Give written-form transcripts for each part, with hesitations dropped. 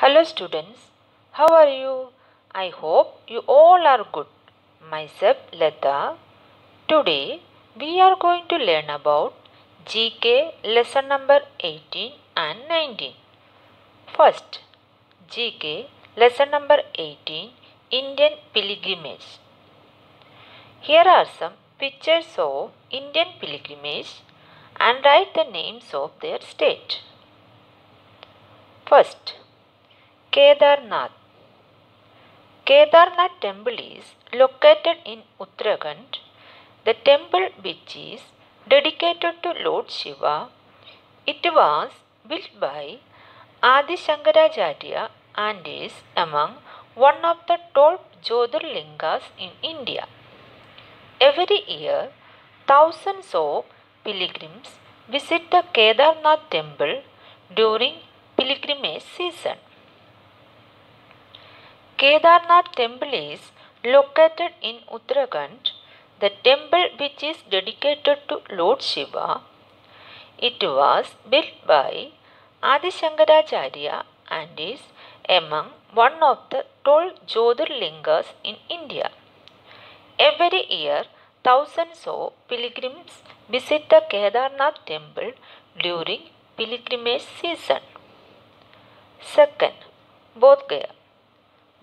Hello students, how are you? I hope you all are good. Myself Lata. Today we are going to learn about GK lesson number 18 and 19. First, GK lesson number 18, Indian pilgrimage. Here are some pictures of Indian pilgrimage and write the names of their state. First, Kedarnath. Kedarnath temple is located in Uttarakhand. The temple, which is dedicated to Lord Shiva, it was built by Adi Shankaracharya and is among one of the 12 Jyotirlingas in India. Every year, thousands of pilgrims visit the Kedarnath temple during pilgrimage season. Kedarnath temple is located in Uttarakhand. The temple, which is dedicated to Lord Shiva, it was built by Adi Shankaracharya and is among one of the 12 Jyotirlingas in India. Every year, thousands of pilgrims visit the Kedarnath temple during pilgrimage season. Second, Bodh Gaya.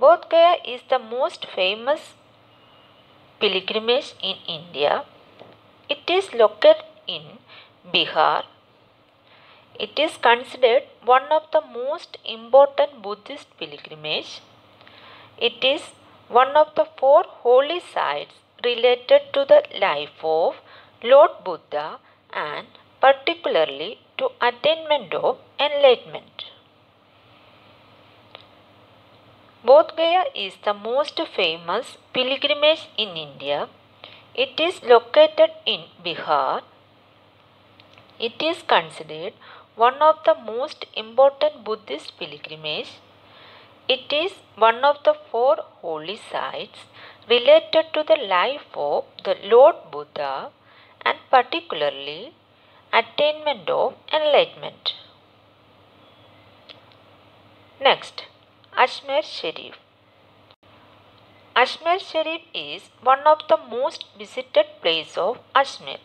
Bodh Gaya is the most famous pilgrimage in India. It is located in Bihar. It is considered one of the most important Buddhist pilgrimage. It is one of the 4 holy sites related to the life of Lord Buddha and particularly to attainment of enlightenment. Bodh Gaya is the most famous pilgrimage in India. It is located in Bihar. It is considered one of the most important Buddhist pilgrimage. It is one of the 4 holy sites related to the life of the Lord Buddha and particularly attainment of enlightenment. Next, Ajmer Sharif. Ajmer Sharif is one of the most visited places of Ajmer.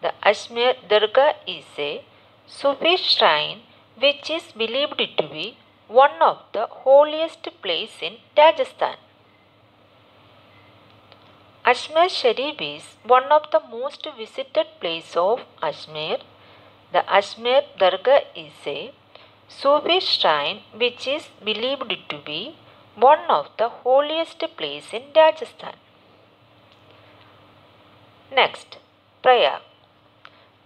The Ajmer Dargah is a Sufi shrine which is believed to be one of the holiest places in Rajasthan. Ajmer Sharif is one of the most visited places of Ajmer. The Ajmer Dargah is a Sufi shrine which is believed to be one of the holiest places in Rajasthan. Next, Prayag.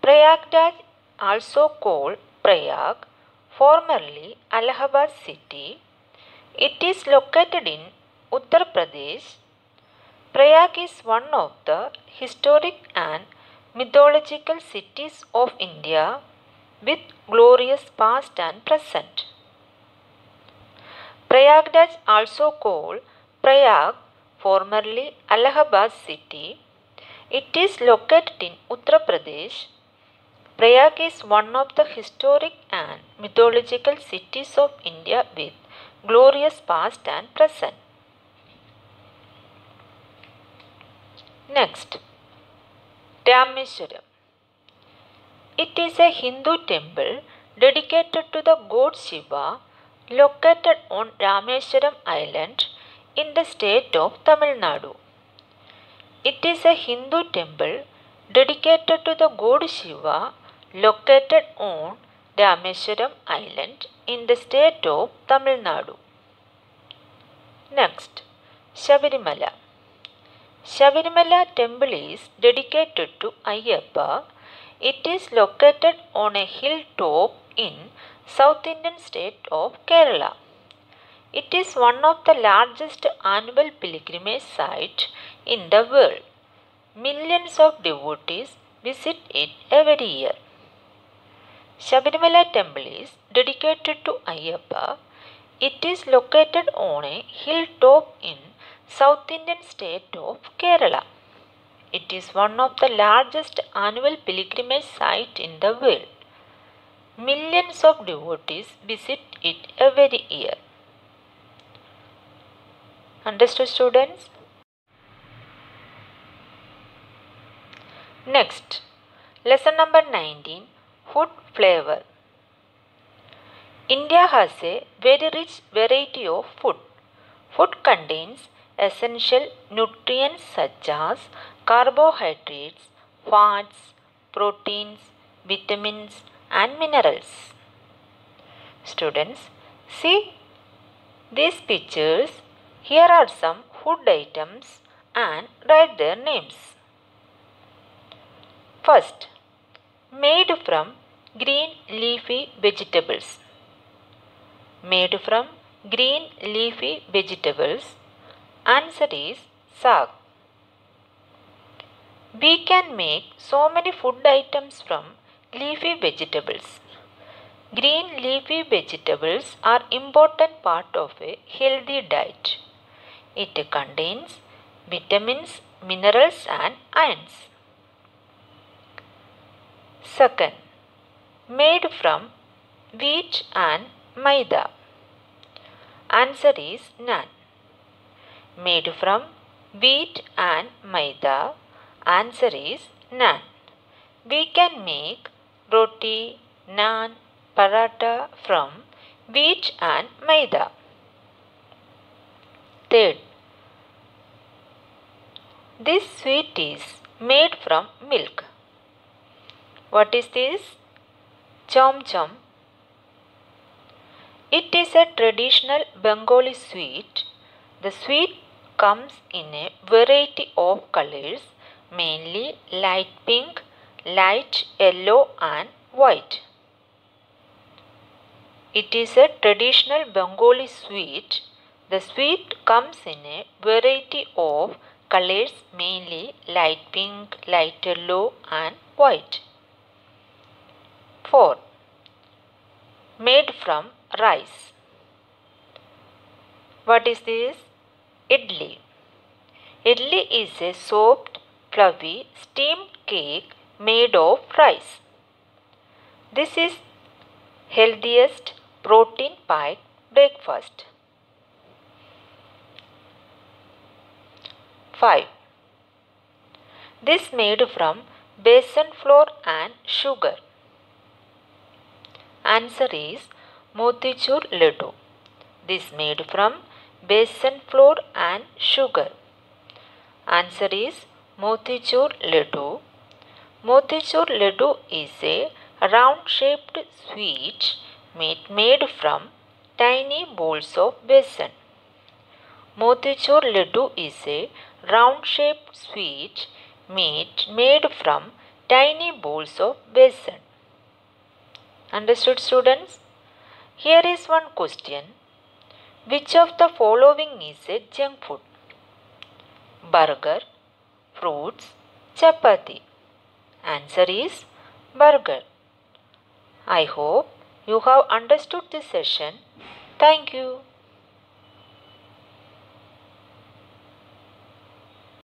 Prayagraj, also called Prayag, formerly Allahabad city. It is located in Uttar Pradesh. Prayag is one of the historic and mythological cities of India with glorious past and present. Prayagraj, also called Prayag, formerly Allahabad city. It is located in Uttar Pradesh. Prayag is one of the historic and mythological cities of India with glorious past and present. Next, Rameswaram. It is a Hindu temple dedicated to the god Shiva located on Rameswaram Island in the state of Tamil Nadu. It is a Hindu temple dedicated to the god Shiva located on Rameswaram Island in the state of Tamil Nadu. Next, Shabarimala. Shabarimala temple is dedicated to Ayyappa. It is located on a hilltop in South Indian state of Kerala. It is one of the largest annual pilgrimage sites in the world. Millions of devotees visit it every year. Shabarimala temple is dedicated to Ayyappa. It is located on a hilltop in South Indian state of Kerala. It is one of the largest annual pilgrimage sites in the world. Millions of devotees visit it every year. Understood, students? Next, lesson number 19, food flavor. India has a very rich variety of food. Food contains essential nutrients such as carbohydrates, fats, proteins, vitamins and minerals. Students, see these pictures. Here are some food items and write their names. First, made from green leafy vegetables. Made from green leafy vegetables. Answer is saag. We can make so many food items from leafy vegetables. Green leafy vegetables are important part of a healthy diet. It contains vitamins, minerals and ions. Second, made from wheat and maida. Answer is naan. Made from wheat and maida. Answer is naan. We can make roti, naan, paratha from wheat and maida. Third, this sweet is made from milk. What is this? Chom chom. It is a traditional Bengali sweet. The sweet comes in a variety of colors, mainly light pink, light yellow and white. It is a traditional Bengali sweet. The sweet comes in a variety of colors, mainly light pink, light yellow and white. 4. Made from rice. What is this? Idli. Idli is a soft, fluffy, steamed cake made of rice. This is healthiest protein-packed breakfast. 5. This made from besan flour and sugar. Answer is motichur laddu. This made from besan flour and sugar. Answer is motichur laddu. Motichur laddu is a round-shaped sweet made from tiny balls of besan. Motichur laddu is a round-shaped sweet made from tiny balls of besan. Understood, students? Here is one question. Which of the following is a junk food? Burger, fruits, chapati. Answer is burger. I hope you have understood this session. Thank you.